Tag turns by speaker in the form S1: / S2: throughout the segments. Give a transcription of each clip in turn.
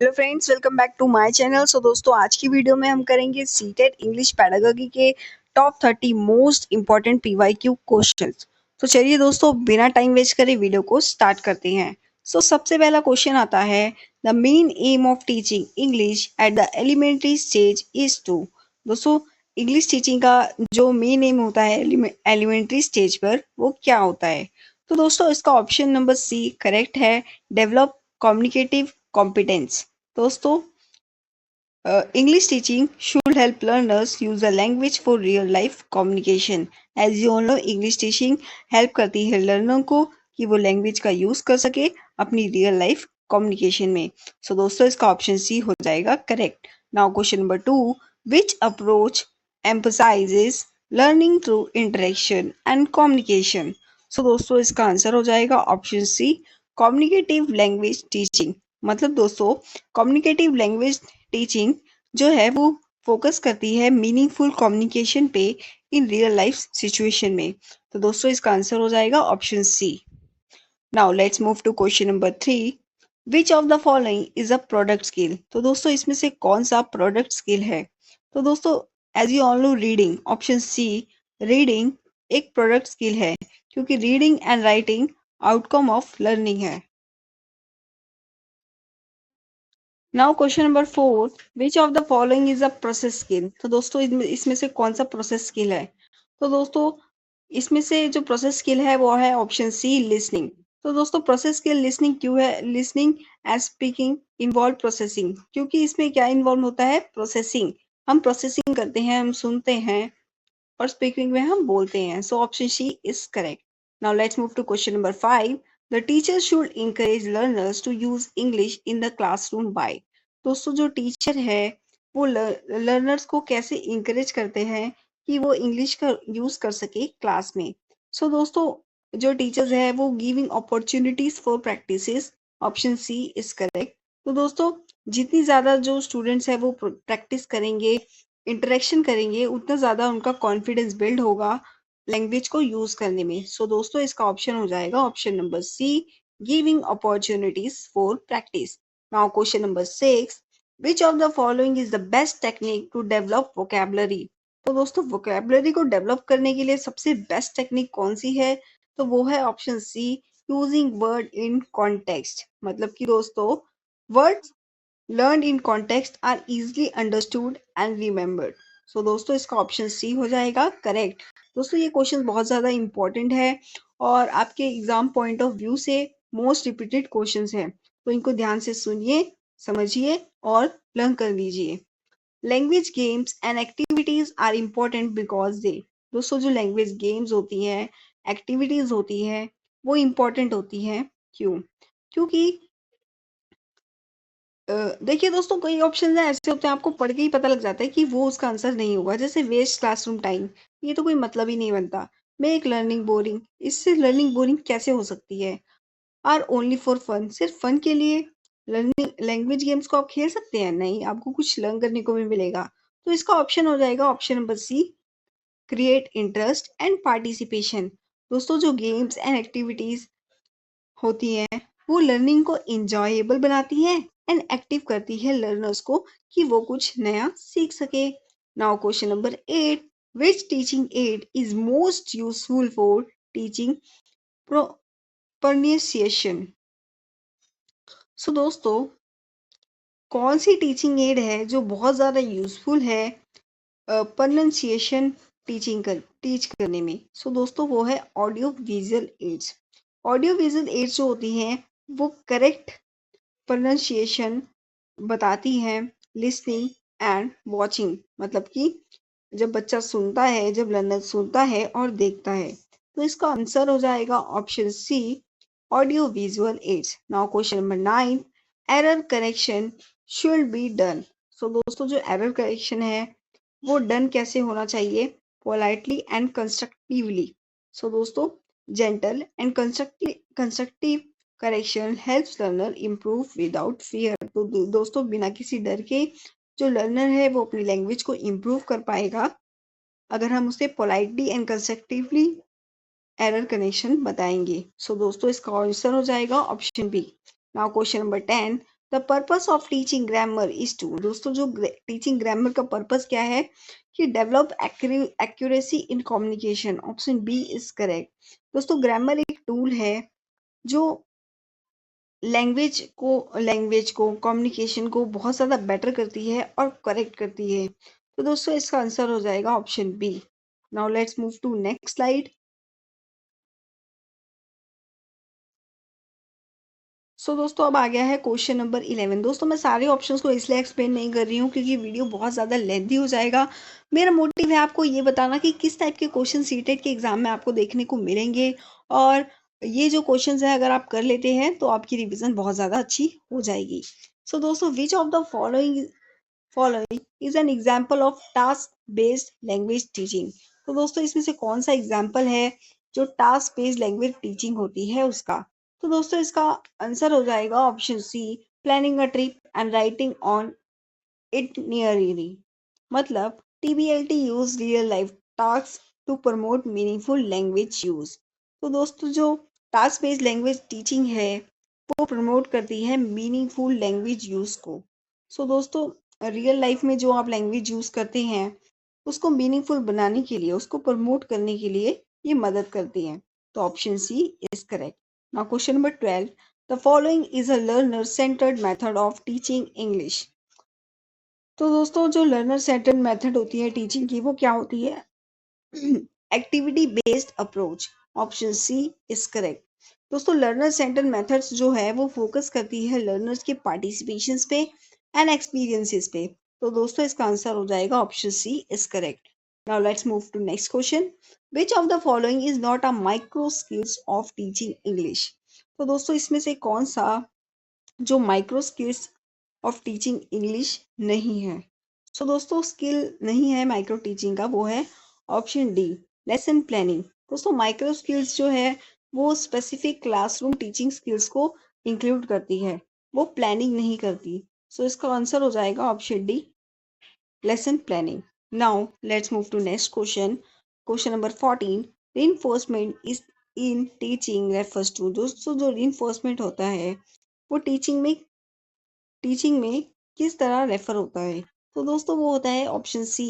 S1: Hello friends, welcome back to my channel. दोस्तों, आज की वीडियो में हम करेंगे सीटेट इंग्लिश पैडागोगी के top 30 most important PYQ questions. तो चलिए दोस्तों, बिना टाइम वेस्ट करे वीडियो को स्टार्ट करते हैं। सबसे पहला क्वेश्चन आता है, the main aim of teaching English at the elementary stage is to. दोस्तों, इंग्लिश टीचिंग का जो मेन एम होता है एलिमेंट्री स्टेज पर, वो क्या होता है? तो दोस्तों, इसका ऑप्शन नंबर सी करेक्ट है, डेवलप कम्युनिकेटिव कॉम्पिटेंस। दोस्तों, English teaching should help learners use the language for real life communication. As you all know, English teaching help करती है लर्नर को कि वो लैंग्वेज का यूज कर सके अपनी रियल लाइफ कम्युनिकेशन में। दोस्तों, इसका ऑप्शन सी हो जाएगा correct. Now question number 2, which approach emphasizes learning through interaction and communication? दोस्तों, इसका आंसर हो जाएगा option C, communicative language teaching. मतलब दोस्तों, कम्युनिकेटिव लैंग्वेज टीचिंग जो है वो फोकस करती है मीनिंगफुल कम्युनिकेशन पे इन रियल लाइफ सिचुएशन में। तो दोस्तों, इसका आंसर हो जाएगा option C. Now let's move to question number 3, which of the following is a product skill? तो दोस्तों, इसमें से कौन सा प्रोडक्ट स्किल है? तो दोस्तों, as you all know, reading, option C, reading एक प्रोडक्ट स्किल है क्योंकि reading and writing outcome of learning है। Now question number 4, which of the following is a process skill? तो दोस्तों, इसमें से कौन सा प्रोसेस स्किल है? तो दोस्तों, इसमें से जो प्रोसेस स्किल है वो है ऑप्शन सी, लिसनिंग। तो दोस्तों, प्रोसेस स्किल लिसनिंग क्यों है? Listening as speaking involve processing, क्योंकि इसमें क्या इन्वॉल्व होता है? प्रोसेसिंग। हम प्रोसेसिंग करते हैं, हम सुनते हैं और स्पीकिंग में हम बोलते हैं। Option C is correct. Now let's move to question number 5, the teacher should encourage learners to use English in the classroom by. दोस्तों, जो टीचर है वो लर्नर्स को कैसे इंकरेज करते हैं कि वो इंग्लिश का यूज कर सके क्लास में? दोस्तों, जो टीचर्स है वो giving opportunities for practices, option C is correct. तो दोस्तों, जितनी ज्यादा जो स्टूडेंट्स है वो प्रैक्टिस करेंगे, इंटरेक्शन करेंगे, उतना ज़्यादा उनका कॉन्फिडेंस बिल्ड होगा लैंग्वेज को यूज़ करने में। दोस्तों, इसका ऑप्शन हो जाएगा option number C, giving opportunities for practice. Now question number 6, which of the following is the best technique to develop vocabulary? तो दोस्तों, वोकेबलरी को डेवलप करने के लिए सबसे बेस्ट टेक्निक कौन सी है? तो वो है option C, using word in context. मतलब कि दोस्तों, word learned in context are easily understood and remembered. दोस्तों, इसका ऑप्शन सी हो जाएगा करेक्ट। दोस्तों, ये क्वेश्चन बहुत ज़्यादा इंपॉर्टेंट है और आपके एग्जाम पॉइंट ऑफ व्यू से मोस्ट रिपीटेड क्वेश्चंस हैं। तो इनको ध्यान से सुनिए, समझिए और लर्न कर लीजिए। Language games and activities are important because they. दोस्तों, जो लैंग्वेज गेम्स होती हैं, एक्टिविटीज होती हैं, वो इम्पोर्टेंट होती हैं। क्यों? क्योंकि देखिए दोस्तों, कई ऑप्शन ऐसे होते हैं आपको पढ़ के ही पता लग जाता है कि वो उसका आंसर नहीं होगा। जैसे वेस्ट क्लासरूम टाइम, ये तो कोई मतलब ही नहीं बनता। मेक लर्निंग बोरिंग, इससे लर्निंग बोरिंग कैसे हो सकती है? आर ओनली फॉर फन, सिर्फ फन के लिए लर्निंग लैंग्वेज गेम्स को आप खेल सकते हैं? नहीं, आपको कुछ लर्न करने को भी मिलेगा। तो इसका ऑप्शन हो जाएगा option number C, create interest and participation. दोस्तों, जो गेम्स एंड एक्टिविटीज होती हैं वो लर्निंग को इंजॉयबल बनाती हैं एंड एक्टिव करती है लर्नर्स को कि वो कुछ नया सीख सके। Now question number 8, which teaching add is most useful for teaching pronunciation? दोस्तों, कौन सी टीचिंग एड है जो बहुत ज़्यादा यूजफुल है प्रोनाउंसिएशन टीच करने में? दोस्तों, वो है audio visual ads. Audio visual ads जो होती हैं वो करेक्ट प्रोनाउंसिएशन बताती हैं लिसनिंग एंड वॉचिंग। मतलब कि जब बच्चा सुनता है, जब लर्नर सुनता है और देखता है। तो इसका आंसर हो जाएगा option C, audio visual aids. Now question number 9, error correction should be done. दोस्तों, जो एरर करेक्शन है वो डन कैसे होना चाहिए? Politely and constructively. दोस्तों, gentle and constructive correction helps learner improve without fear. तो दोस्तों, बिना किसी डर के जो लर्नर है वो अपनी लैंग्वेज को इम्प्रूव कर पाएगा अगर हम उसे politely and constructively error connection बताएंगे। दोस्तों, इसका आंसर हो जाएगा option B. Now question number 10, the purpose of teaching grammar is to, दोस्तों जो टीचिंग ग्रामर का पर्पस क्या है कि develop accuracy in communication. Option B is correct. दोस्तों ग्रामर एक टूल है जो लैंग्वेज को कम्युनिकेशन को बहुत ज़्यादा बेटर करती है और करेक्ट करती है। तो दोस्तों इसका आंसर हो जाएगा option B. Now let's move to next slide. दोस्तों अब आ गया है क्वेश्चन नंबर 11। दोस्तों मैं सारे ऑप्शंस को इसलिए एक्सप्लेन नहीं कर रही हूँ क्योंकि वीडियो बहुत ज़्यादा लेंथी हो जाएगा। मेरा मोटिव है आपको ये बताना कि किस टाइप के क्वेश्चन सीटेट के एग्जाम में आपको देखने को मिलेंगे, और ये जो क्वेश्चंस है अगर आप कर लेते हैं तो आपकी रिविजन बहुत ज़्यादा अच्छी हो जाएगी। दोस्तों विच of the following is an example of task based language teaching. तो दोस्तों इसमें से कौन सा एग्जाम्पल है जो टास्क बेस्ड लैंग्वेज टीचिंग होती है उसका। तो दोस्तों इसका आंसर हो जाएगा option C, planning a trip and writing on itinerary. मतलब TBLT use real life task to promote meaningful language use. तो दोस्तों जो टास्क बेस्ड लैंग्वेज टीचिंग है वो प्रमोट करती है मीनिंगफुल लैंग्वेज यूज को। दोस्तों रियल लाइफ में जो आप लैंग्वेज यूज करते हैं उसको मीनिंगफुल बनाने के लिए, उसको प्रमोट करने के लिए ये मदद करती हैं। तो option C is correct. Now question number 12, the following is a learner centred method of teaching English. तो दोस्तों जो लर्नर सेंटर्ड मेथड होती है टीचिंग की वो क्या होती है? Activity based approach. Option C is correct. दोस्तों लर्नर सेंटर्ड मेथड्स जो है वो फोकस करती है लर्नर्स के पार्टिसिपेशन पे एंड एक्सपीरियंसेस पे। तो दोस्तों इसका आंसर हो जाएगा option C is correct. Now let's move to next question. Which of the following is not a micro skills of teaching English. तो दोस्तों इसमें से कौन सा जो micro skills of teaching English नहीं है। दोस्तों स्किल नहीं है माइक्रो टीचिंग का, वो है ऑप्शन डी, लेसन प्लानिंग। दोस्तों माइक्रो स्किल्स जो है वो स्पेसिफिक क्लासरूम टीचिंग स्किल्स को इंक्लूड करती है, वो प्लानिंग नहीं करती। इसका आंसर हो जाएगा option D, lesson planning. Now let's move to next question. Question number 14, reinforcement is in teaching refers to. दोस्तों जो रीइंफोर्समेंट होता है वो टीचिंग में किस तरह रेफर होता है। तो दोस्तों वो होता है option C,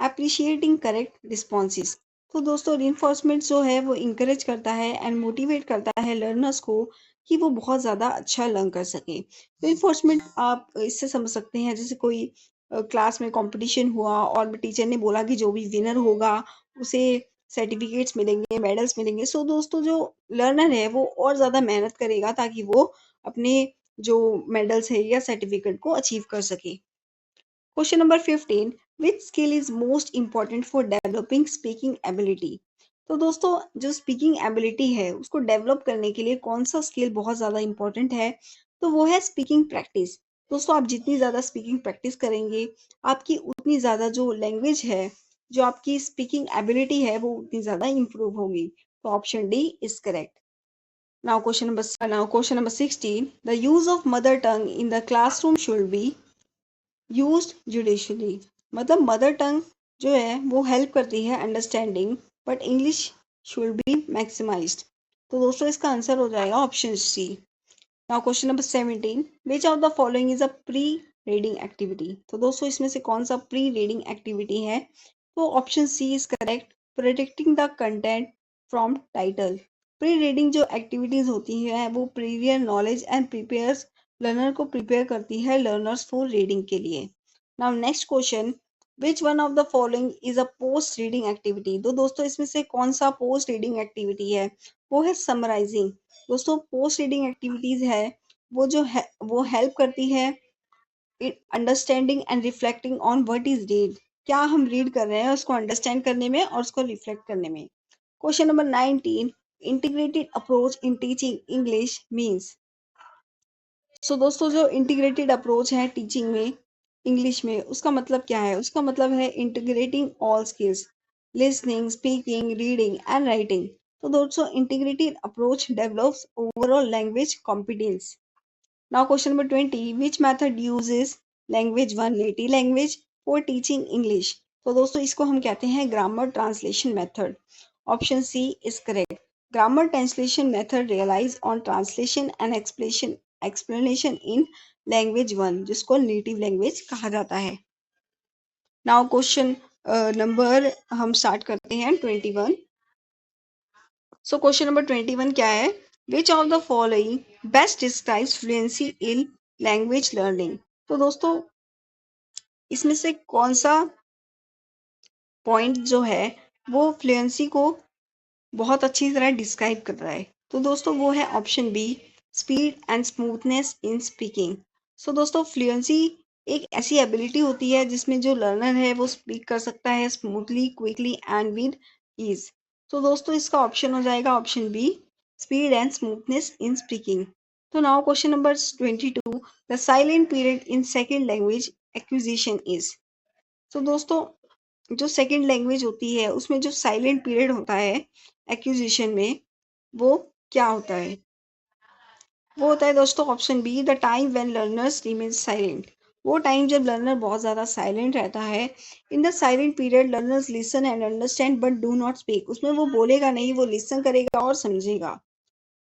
S1: appreciating correct responses. तो दोस्तों रिइंफोर्समेंट जो है वो इंकरेज करता है एंड मोटिवेट करता है लर्नर्स को कि वो बहुत ज़्यादा अच्छा लर्न कर सके। रिइंफोर्समेंट आप इससे समझ सकते हैं जैसे कोई क्लास में कंपटीशन हुआ और टीचर ने बोला कि जो भी विनर होगा उसे सर्टिफिकेट्स मिलेंगे, मेडल्स मिलेंगे। दोस्तों जो लर्नर है वो और ज़्यादा मेहनत करेगा ताकि वो अपने जो मेडल्स है या सर्टिफिकेट को अचीव कर सके। Question number 15, which skill is most important for developing speaking ability. तो दोस्तों जो स्पीकिंग एबिलिटी है उसको डेवलप करने के लिए कौन सा स्किल बहुत ज़्यादा इंपॉर्टेंट है, तो वो है स्पीकिंग प्रैक्टिस। दोस्तों आप जितनी ज़्यादा स्पीकिंग प्रैक्टिस करेंगे आपकी उतनी ज़्यादा जो लैंग्वेज है, जो आपकी स्पीकिंग एबिलिटी है वो उतनी ज़्यादा इंप्रूव होगी। तो option D is correct. Now question number 16. The use of mother tongue in the classroom should be used judicially. मतलब मदर टंग जो है वो हेल्प करती है understanding, but English should be maximised. तो दोस्तों इसका आंसर हो जाएगा option C. Now question number 17, which of the following is a pre reading activity. तो दोस्तों इसमें से कौन सा प्री रीडिंग एक्टिविटी है, तो option C is correct, predicting the content from title. Pre reading जो एक्टिविटीज होती है वो previous knowledge and prepares learner को प्रिपेयर करती है लर्नर्स फॉर रीडिंग के लिए। Now next question, which one of the following is a post reading activity. तो दोस्तों इसमें से कौन सा पोस्ट रीडिंग एक्टिविटी है, वो है समराइजिंग। दोस्तों पोस्ट रीडिंग एक्टिविटीज है वो जो है वो हेल्प करती है understanding and reflecting on what is read. क्या हम रीड कर रहे हैं उसको अंडरस्टैंड करने में और उसको रिफ्लेक्ट करने में। Question number 19, integrated approach in teaching English means. दोस्तों जो इंटीग्रेटेड अप्रोच है टीचिंग में इंग्लिश में उसका मतलब क्या है, उसका मतलब है integrating all skills, listening, speaking, reading and writing. तो दोस्तों integrated approach develops overall language competence. Now question number 20, which method uses language one native language for teaching English? तो दोस्तों इसको हम कहते हैं grammar translation method. Option C is correct. Grammar translation method realise on translation and explanation in language 1 जिसको native language कहा जाता है। नाउ क्वेश्चन नंबर हम स्टार्ट करते हैं 21। सो क्वेश्चन नंबर 21 क्या है? Which of the following best describes fluency in language learning. तो दोस्तों इसमें से कौन सा पॉइंट जो है वो फ्लुएंसी को बहुत अच्छी तरह डिस्क्राइब कर रहा है? तो दोस्तों वो है option B, speed and smoothness in speaking. So दोस्तों फ्लुएंसी एक ऐसी एबिलिटी होती है जिसमें जो लर्नर है वो स्पीक कर सकता है smoothly, quickly and with ease. तो दोस्तों इसका ऑप्शन हो जाएगा option B, speed and smoothness in speaking. तो now question number 22, the silent period in second language acquisition is. तो दोस्तों जो सेकंड लैंग्वेज होती है उसमें जो साइलेंट पीरियड होता है एक्विजिशन में, वो क्या होता है? वो होता है दोस्तों option B, the time when learners remain silent. वो टाइम जब लर्नर बहुत ज़्यादा साइलेंट रहता है। In the silent period learners listen and understand but do not speak. उसमें वो बोलेगा नहीं, वो लिसन करेगा और समझेगा।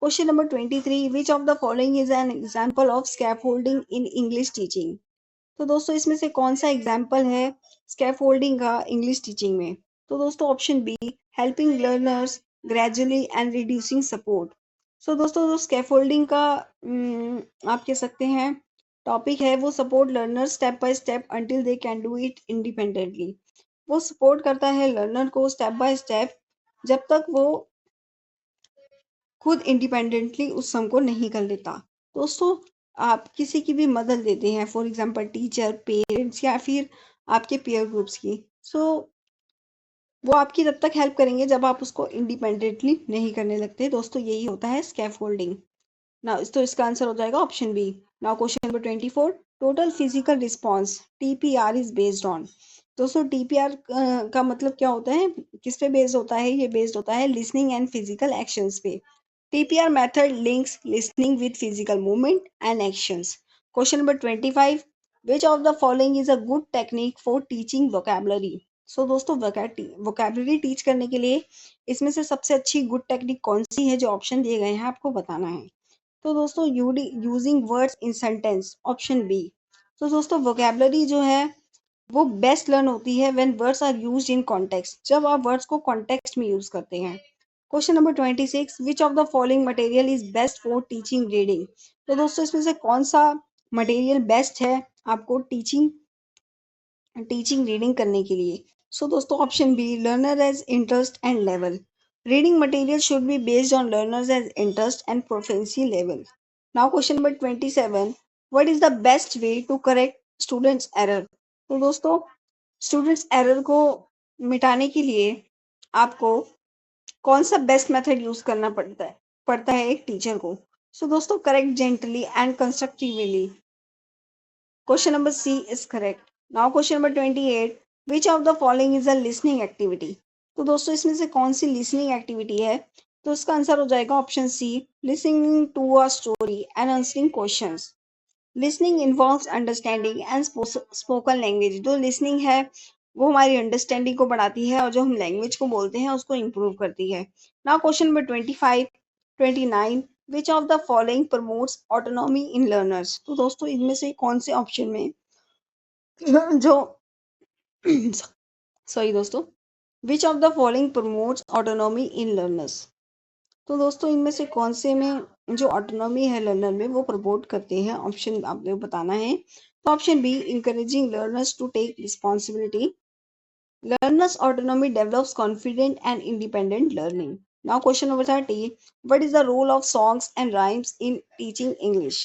S1: Question number 23, which of the following is an example of scaffolding in English teaching. तो दोस्तों इसमें से कौन सा एग्जाम्पल है स्कैफोल्डिंग का इंग्लिश टीचिंग में? तो दोस्तों option B, helping learners gradually and reducing support. So दोस्तों जो स्कैफोल्डिंग का आप कह सकते हैं टॉपिक है, वो support learner step by step until they can do it independently. वो सपोर्ट करता है लर्नर को स्टेप बाय स्टेप जब तक वो खुद इंडिपेंडेंटली उस सम को नहीं कर लेता। दोस्तों आप किसी की भी मदद लेते हैं, फॉर एग्जांपल टीचर, पेरेंट्स या फिर आपके पीयर ग्रुप्स की, सो वो आपकी तब तक हेल्प करेंगे जब आप उसको इंडिपेंडेंटली नहीं करने लगते। दोस्तों यही होता है स्कैफोल्डिंग। ना तो इसका आंसर हो जाएगा option B. Now question number 24, total physical response TPR is based on. दोस्तों टीपीआर का मतलब क्या होता है, किस पे बेस्ड होता है? ये बेस्ड होता है लिसनिंग एंड फिजिकल एक्शंस पे। TPR method links listening with physical movement and actions. Question number 25. Which of the following is a good technique for teaching vocabulary? So दोस्तों vocabulary teach करने के लिए इसमें से सबसे अच्छी गुड टेक्निक कौन सी है? जो ऑप्शन दिए गए हैं आपको बताना है। तो दोस्तों using words in sentence, option B. तो दोस्तों vocabulary जो है वो बेस्ट लर्न होती है when words are used in context, जब आप वर्ड्स को कॉन्टेक्स्ट में यूज करते हैं। Question number 26, which of the following material is best for teaching reading. तो दोस्तों इसमें से कौन सा मटेरियल बेस्ट है आपको टीचिंग रीडिंग करने के लिए? सो दोस्तों option B, learner age interest and level. Reading material should be based on learners age interest and proficiency level. Now question number 27, what is the best way to correct students error. तो दोस्तों students error को मिटाने के लिए आपको कौन सा best method use करना पड़ता है एक टीचर को? सो दोस्तों correct gently and constructively. Question number C is correct. Now question number 28, which of the following is a listening activity. तो दोस्तों इसमें से कौन सी लिसनिंग एक्टिविटी है? तो इसका आंसर हो जाएगा option C, listening to a story and answering questions. Listening involves understanding and spoken language. जो लिसनिंग है वो हमारी अंडरस्टैंडिंग को बढ़ाती है और जो हम लैंग्वेज को बोलते हैं उसको इम्प्रूव करती है। Now question number 25, 29, which of the following promotes autonomy in learners. तो दोस्तों इनमें से कौन से ऑप्शन में जो सॉरी दोस्तों, विच of the following promotes autonomy in learners. तो दोस्तों इनमें से कौन से में जो ऑटोनॉमी है लर्नर में वो प्रमोट करते हैं? ऑप्शन आपको बताना है। तो option B, encouraging learners to take responsibility. Learners autonomy develops confident and independent learning. Now question number 30, what is the role of songs and rhymes in teaching English.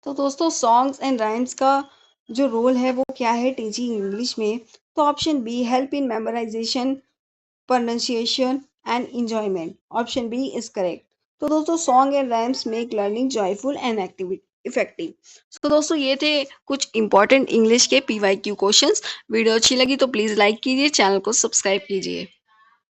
S1: तो दोस्तों सॉन्ग्स एंड राइम्स का जो role है वो क्या है teaching English में? तो option B, help in memorisation, pronunciation and enjoyment. Option B is correct. तो दोस्तों song and rhymes make learning joyful and effective. तो दोस्तों ये थे कुछ इंपॉर्टेंट इंग्लिश के PYQ क्वेश्चंस। वीडियो अच्छी लगी तो प्लीज लाइक कीजिए, चैनल को सब्सक्राइब कीजिए।